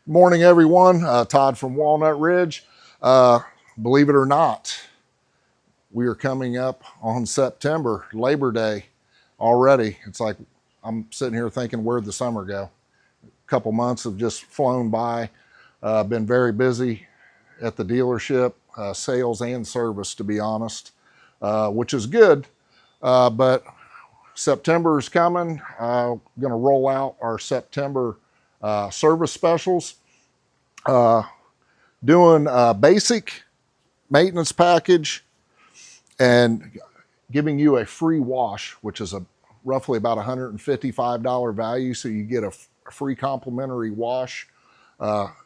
Morning, everyone. Todd from Walnut Ridge. Believe it or not, we are coming up on September, Labor Day already. It's like I'm sitting here thinking, where'd the summer go? A couple months have just flown by. Been very busy at the dealership, sales and service, to be honest, which is good. But September is coming. Going to roll out our September service specials. Doing a basic maintenance package and giving you a free wash, which is roughly about $155 value. So you get a free complimentary wash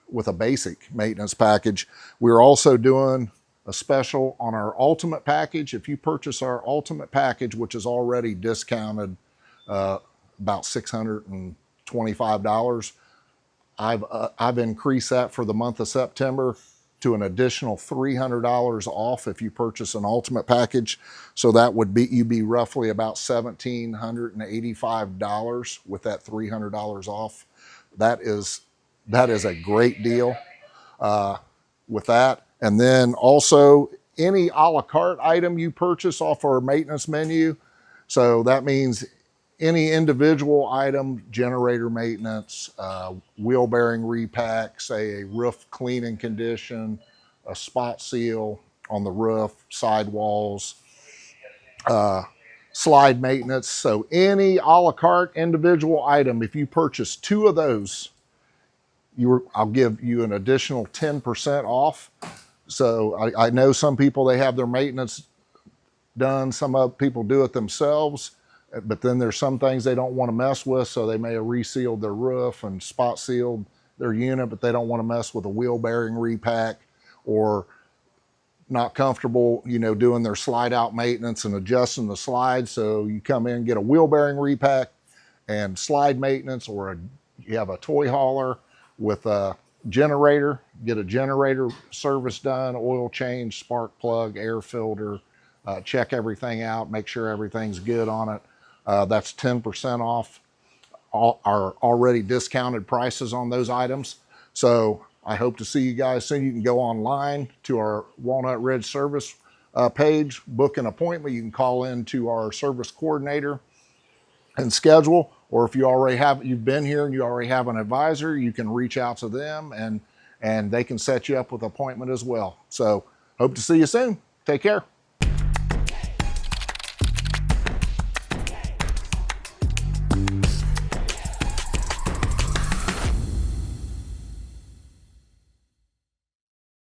with a basic maintenance package. We're also doing a special on our ultimate package. If you purchase our ultimate package, which is already discounted about $625, I've increased that for the month of September to an additional $300 off if you purchase an ultimate package. So that would be, you'd be roughly about $1,785 with that $300 off. That is a great deal with that. And then also any a la carte item you purchase off our maintenance menu. So that means any individual item, generator maintenance, wheel bearing repack, say a roof clean and condition, a spot seal on the roof, sidewalls, slide maintenance. So any a la carte individual item, if you purchase 2 of those, I'll give you an additional 10% off. So I know some people, they have their maintenance done. Some other people do it themselves. But then there's some things they don't want to mess with, so they may have resealed their roof and spot sealed their unit, but they don't want to mess with a wheel bearing repack, or not comfortable, doing their slide out maintenance and adjusting the slide. So you come in, get a wheel bearing repack and slide maintenance, or you have a toy hauler with a generator, get a generator service done, oil change, spark plug, air filter, check everything out, make sure everything's good on it. That's 10% off our already discounted prices on those items. So I hope to see you guys soon. You can go online to our Walnut Ridge service page, book an appointment. You can call in to our service coordinator and schedule, or if you've been here and you already have an advisor, you can reach out to them and they can set you up with an appointment as well. So hope to see you soon. Take care.